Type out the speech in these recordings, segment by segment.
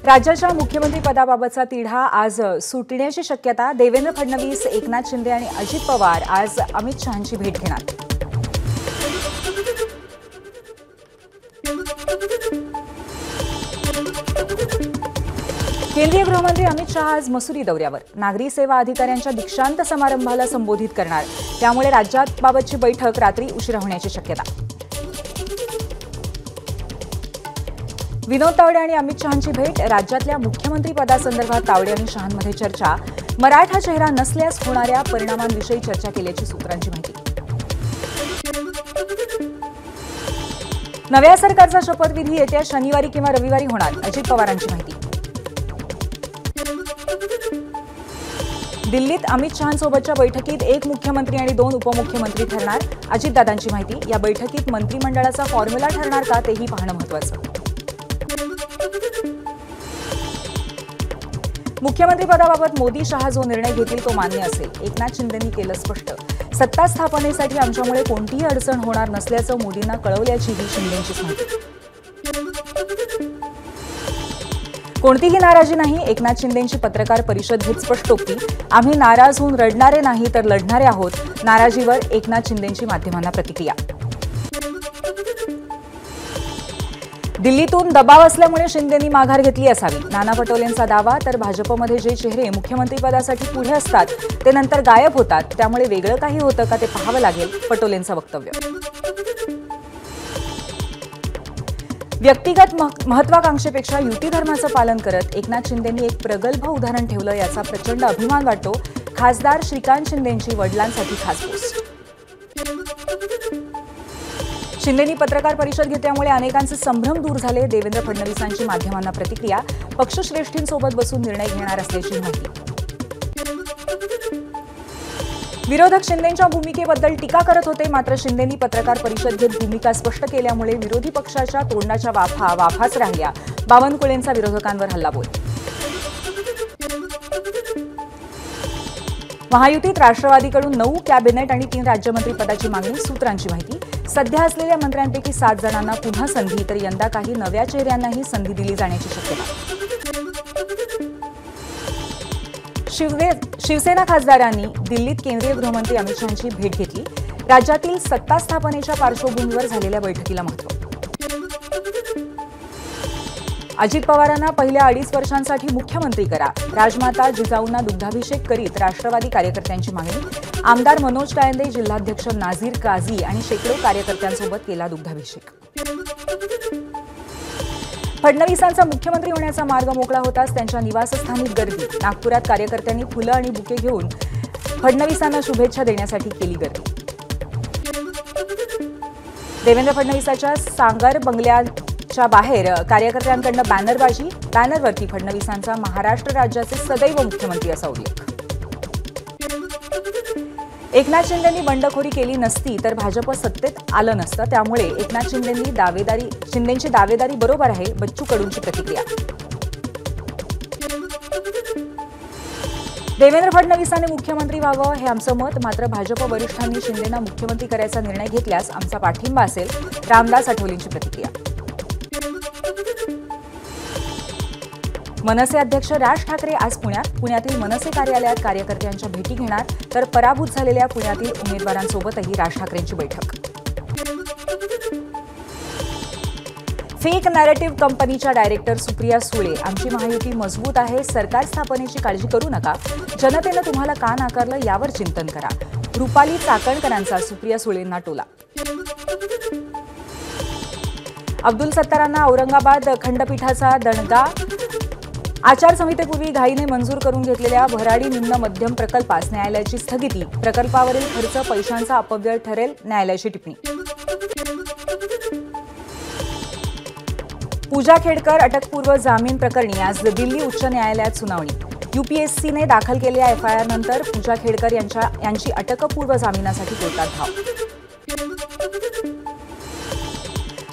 राज्याच्या मुख्यमंत्री पदाबाबतचा तिढा आज सुटण्याची शक्यता। देवेंद्र फडणवीस, एकनाथ शिंदे आणि अजित पवार आज अमित शहांची भेट घेणार। केंद्रीय गृहमंत्री अमित शहा आज मसुरी दौऱ्यावर। नागरी सेवा अधिकाऱ्यांच्या दीक्षांत समारंभाला संबोधित करणार, त्यामुळे राज्याबाबतची बैठक रात्री उशिरा होण्याची शक्यता। विनोद तावडे आणि अमित शहांची भेट। राज्यातल्या मुख्यमंत्री पदासंदर्भात तावडे आणि शहांमध्ये चर्चा। मराठा चेहरा नसल्यास होणाऱ्या परिणामांविषयी चर्चा केल्याची सूत्रांची माहिती। नव्या सरकारचा शपथविधी येत्या शनिवारी किंवा रविवारी होणार, अजित पवारांची माहिती। दिल्लीत अमित शहांसोबतच्या बैठकीत एक मुख्यमंत्री आणि 2 उपमुख्यमंत्री ठरणार, अजितदादांची माहिती। या बैठकीत मंत्रिमंडळाचा फॉर्म्युला ठरणार का, तेही पाहणं महत्त्वाचं। मुख्यमंत्री पदाबाबत मोदी शहा जो निर्णय घेतील तो मान्य असेल, एकनाथ शिंदेंनी केलं स्पष्ट। सत्ता स्थापनेसाठी आमच्यामुळे कोणतीही अडचण होणार नसल्याचं मोदींना कळवल्याचीही शिंदेंचीच माहिती। कोणतीही नाराजी नाही, एकनाथ शिंदेंची पत्रकार परिषद घेत स्पष्टोक्ती। आम्ही नाराज होऊन रडणारे नाही तर लढणारे आहोत। नाराजीवर एकनाथ शिंदेंची माध्यमांना प्रतिक्रिया। दिल्लीतून दबाव असल्यामुळे शिंदेंनी माघार घेतली असावी, नाना पटोलेंचा दावा। तर भाजपमध्ये जे चेहरे मुख्यमंत्रीपदासाठी पुढे असतात ते नंतर गायब होतात, त्यामुळे वेगळं काही होतं का ते पाहावं लागेल, पटोलेंचं वक्तव्य। व्यक्तिगत महत्वाकांक्षेपेक्षा युती धर्माचं पालन करत एकनाथ शिंदेंनी एक प्रगल्भ उदाहरण ठेवलं, याचा प्रचंड अभिमान वाटतो। खासदार श्रीकांत शिंदेंची वडिलांसाठी खास पोस्ट। शिंदेंनी पत्रकार परिषद घेतल्यामुळे अनेकांचे संभ्रम दूर झाले, देवेंद्र फडणवीसांची माध्यमांना प्रतिक्रिया। पक्षश्रेष्ठींसोबत बसून निर्णय घेणार असल्याची माहिती। विरोधक शिंदेंच्या भूमिकेबद्दल टीका करत होते, मात्र शिंदेंनी पत्रकार परिषद घेत भूमिका स्पष्ट केल्यामुळे विरोधी पक्षाच्या तोंडाच्या वाफाच राहिल्या। बावनकुळेंचा विरोधकांवर हल्लाबोल। महायुतीत राष्ट्रवादीकडून 9 कॅबिनेट आणि 3 राज्यमंत्री पदाची मागणी, सूत्रांची माहिती। सध्या असलेल्या मंत्र्यांपैकी 7 जणांना पुन्हा संधी, तर यंदा काही नव्या चेहऱ्यांनाही संधी दिली जाण्याची शक्यता। शिवसेना खासदारांनी दिल्लीत केंद्रीय गृहमंत्री अमित शहांची भेट घेतली। राज्यातील सत्ता स्थापनेच्या पार्श्वभूमीवर झालेल्या बैठकीला महत्त्व। अजित पवारांना पहिल्या 2.5 वर्षांसाठी मुख्यमंत्री करा, राजमाता जिजाऊंना दुग्धाभिषेक करीत राष्ट्रवादी कार्यकर्त्यांची मागणी। आमदार मनोज कायंदे, जिल्हाध्यक्ष नाझीर काझी आणि शेकडो कार्यकर्त्यांसोबत केला दुग्धाभिषेक। फडणवीसांचा मुख्यमंत्री होण्याचा मार्ग मोकळा होताच त्यांच्या निवासस्थानी गर्दी। नागपुरात कार्यकर्त्यांनी फुलं आणि बुके घेऊन फडणवीसांना शुभेच्छा देण्यासाठी केली गर्दी। देवेंद्र फडणवीसांच्या सांगर बंगल्याच्या बाहेर कार्यकर्त्यांकडून बॅनरबाजी। बॅनरवरती फडणवीसांचा महाराष्ट्र राज्याचे सदैव मुख्यमंत्री असा उल्लेख। एकनाथ शिंदेंनी बंडखोरी केली नसती तर भाजप सत्तेत आलं नसतं, त्यामुळे एकनाथ शिंदेंची दावेदारी बरोबर आहे, बच्चू कडूंची प्रतिक्रिया। देवेंद्र फडणवीसांनी मुख्यमंत्री व्हावं हे आमचं मत, मात्र भाजप वरिष्ठांनी शिंदेंना मुख्यमंत्री करायचा निर्णय घेतल्यास आमचा पाठिंबा असेल, रामदास आठवलेंची प्रतिक्रिया। मनसे अध्यक्ष राज ठाकरे आज पुण्यातील मनसे कार्यालयात कार्यकर्त्यांच्या भेटी घेणार, तर पराभूत झालेल्या पुण्यातील उमेदवारांसोबतही राज ठाकरेंची बैठक। फेक नॅरेटिव्ह कंपनीच्या डायरेक्टर सुप्रिया सुळे, आमची महायुती मजबूत आहे, सरकार स्थापनेची काळजी करू नका, जनतेनं तुम्हाला का नाकारलं यावर चिंतन करा। रुपाली चाकणकरांचा सुप्रिया सुळेंना टोला। अब्दुल सत्तारांना औरंगाबाद खंडपीठाचा दणगा। आचारसंहितेपूर्वी घाईने मंजूर करून घेतलेल्या भराडी निम्न मध्यम प्रकल्पास न्यायालयाची स्थगिती। प्रकल्पावरील खर्च पैशांचा अपव्यय ठरेल, न्यायालयाची टिप्पणी। पूजा खेडकर अटकपूर्व जामीन प्रकरणी आज दिल्ली उच्च न्यायालयात सुनावणी। यूपीएससीने दाखल केलेल्या एफआयआर नंतर पूजा खेडकर यांची अटकपूर्व जामिनासाठी कोर्टात धाव।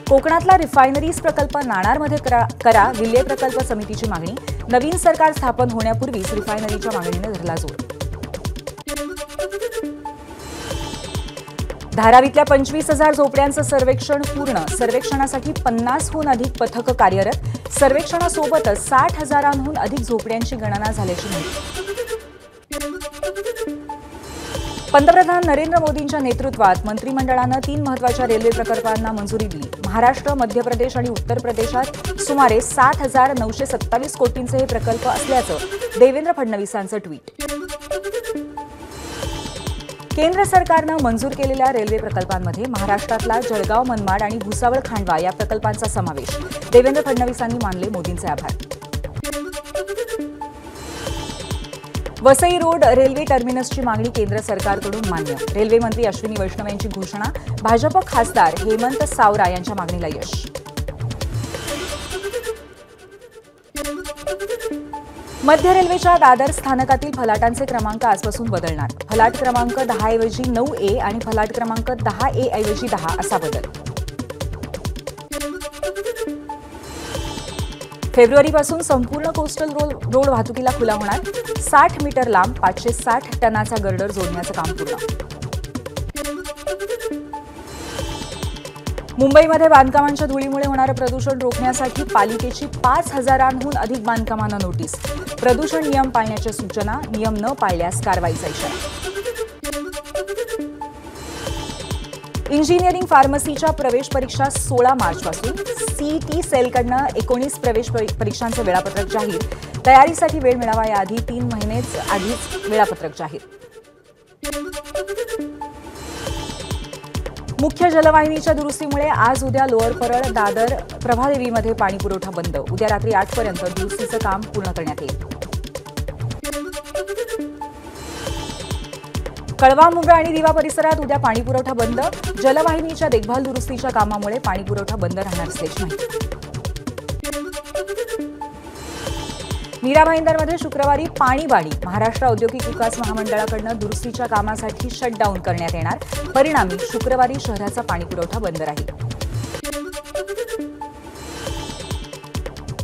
कोकणातला रिफायनरीज प्रकल्प नाणारमध्ये करा, विल्हे प्रकल्प समितीची मागणी। नवीन सरकार स्थापन होण्यापूर्वीच रिफायनरीच्या मागणीने धरला जोर। धारावीतल्या 25,000 झोपड्यांचं सर्वेक्षण पूर्ण. सर्वेक्षणासाठी 50हून अधिक पथकं कार्यरत. सर्वेक्षणासोबतच 60,000हून अधिक झोपड्यांची गणना झाल्याची माहिती. पंतप्रधान नरेंद्र मोदींच्या नेतृत्वात मंत्रिमंडळानं 3 महत्त्वाच्या रेल्वे प्रकल्पांना मंजुरी दिली. महाराष्ट्र, मध्य प्रदेश आणि उत्तर प्रदेशात सुमारे 7,927 कोटींचे हे प्रकल्प असल्याचं देवेंद्र फडणवीसांचं ट्विट. केंद्र सरकारनं मंजूर केलेल्या रेल्वे प्रकल्पांमध्ये महाराष्ट्रातला जळगाव मनमाड आणि भुसावळ खांडवा या प्रकल्पांचा समावेश. देवेंद्र फडणवीसांनी मानले मोदींचे आभार. वसई रोड रेल्वे टर्मिनसची मागणी केंद्र सरकारकडून मान्य. रेल्वे मंत्री अश्विनी वैष्णव यांची घोषणा. भाजप खासदार हेमंत सावरा यांच्या मागणीला यश. मध्य रेल्वेच्या दादर स्थानकातील फलाटांचे क्रमांक आजपासून बदलणार. फलाट क्रमांक 10 ऐवजी 9A आणि फलाट क्रमांक 10A ऐवजी 10 असा बदल. फेब्रुवारीपासून संपूर्ण कोस्टल रोड वाहतुकीला खुला होणार. 60 मीटर लांब 560 टनाचा गर्डर जोडण्याचं काम पूर्ण. मुंबईमध्ये बांधकामांच्या धुळीमुळे होणारं प्रदूषण रोखण्यासाठी पालिकेची 5,000हून अधिक बांधकामांना नोटीस. प्रदूषण नियम पाळण्याच्या सूचना. नियम न पाळल्यास कारवाईचा इशारा. इंजिनिअरिंग फार्मसीच्या प्रवेश परीक्षा 16 मार्चपासून. सीईटी सेलकडनं 19 प्रवेश परीक्षांचं वेळापत्रक जाहीर. तयारीसाठी वेळ मिळावा याआधी 3 महिनेच आधीच वेळापत्रक जाहीर. मुख्य जलवाहिनीच्या दुरुस्तीमुळे आज उद्या लोअर परळ, दादर, प्रभादेवीमध्ये पाणीपुरवठा बंद. उद्या रात्री 8 पर्यंत दुरुस्तीचं काम पूर्ण करण्यात येईल. कळवा, मुंब्रा आणि दिवा परिसरात उद्या पाणीपुरवठा बंद. जलवाहिनीच्या देखभाल दुरुस्तीच्या कामामुळे पाणीपुरवठा बंद राहणार असल्याची माहिती. मीरा भाईंदरमध्ये शुक्रवारी पाणीबाणी. महाराष्ट्र औद्योगिक विकास महामंडळाकडून दुरुस्तीच्या कामासाठी शटडाऊन करण्यात येणार. परिणामी शुक्रवारी शहराचा पाणीपुरवठा बंद राहील.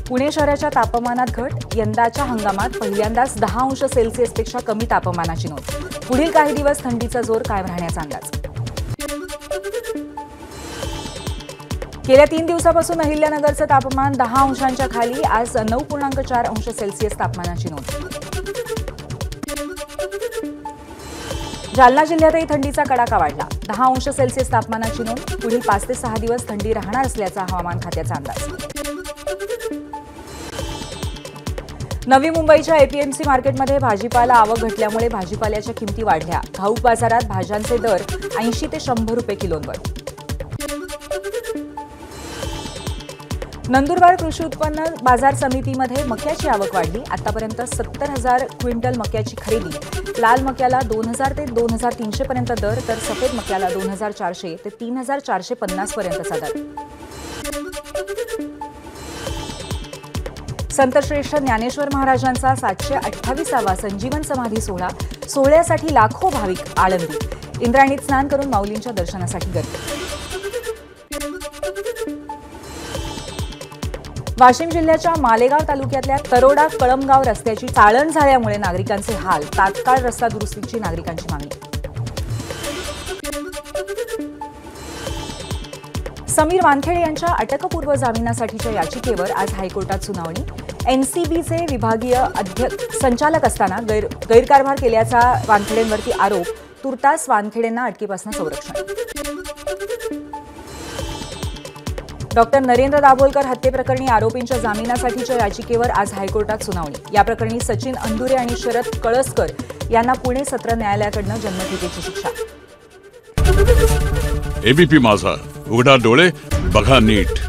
पुणे शहराच्या तापमानात घट. यंदाच्या हंगामात पहिल्यांदाच 10 अंश सेल्सिअसपेक्षा कमी तापमानाची नोंद. पुढील काही दिवस थंडीचा जोर कायम राहण्याचा अंदाज. गेल्या 3 दिवसापासून अहिल्यानगरचं तापमान 10 अंशांच्या खाली. आज 9.4 अंश सेल्सिअस तापमानाची नोंद. जालना जिल्ह्यातही थंडीचा कडाका वाढला. 10 अंश सेल्सिअस तापमानाची नोंद. पुढील 5 ते 6 दिवस थंडी राहणार असल्याचा हवामान खात्याचा अंदाज. नवी मुंबईच्या एपीएमसी मार्केटमध्ये भाजीपाला आवक घटल्यामुळे भाजीपाल्याच्या किमती वाढल्या. घाऊक बाजारात भाज्यांचे दर 80 ते 100 रुपये किलोंवर. नंदुरबार कृषी उत्पन्न बाजार समितीमध्ये मक्याची आवक वाढली. आतापर्यंत 70,000 क्विंटल मक्याची खरेदी. लाल मक्याला 2,000 ते 2,300 पर्यंत दर, तर सफेद मक्याला 2,400 ते 3,450 पर्यंतचा दर. संतश्रेष्ठ ज्ञानेश्वर महाराजांचा 728वा संजीवन समाधी सोहळा. सोहळ्यासाठी लाखो भाविक आळंदी. इंद्रायणीत स्नान करून माऊलींच्या दर्शनासाठी गर्दी. वाशिम जिल्ह्याच्या मालेगाव तालुक्यातल्या तरोडा कळमगाव रस्त्याची चाळण झाल्यामुळे नागरिकांचे हाल. तात्काळ रस्ता दुरुस्तीची नागरिकांची मागणी. समीर वानखेडे यांच्या अटकपूर्व जामिनासाठीच्या याचिकेवर आज हायकोर्टात सुनावणी. एनसीबीचे विभागीय संचालक असताना गैरकारभार केल्याचा वानखेडेंवरती आरोप. तुर्तास वानखेडेंना अटकेपासून संरक्षण. डॉक्टर नरेंद्र दाभोलकर हत्येप्रकरणी आरोपींच्या जामिनासाठीच्या याचिकेवर आज हायकोर्टात सुनावणी. या प्रकरणी सचिन अंदुरे आणि शरद कळसकर यांना पुणे सत्र न्यायालयाकडून जन्मठेपेची शिक्षा. एबीपी माझा, उघडा डोळे बघा नीट.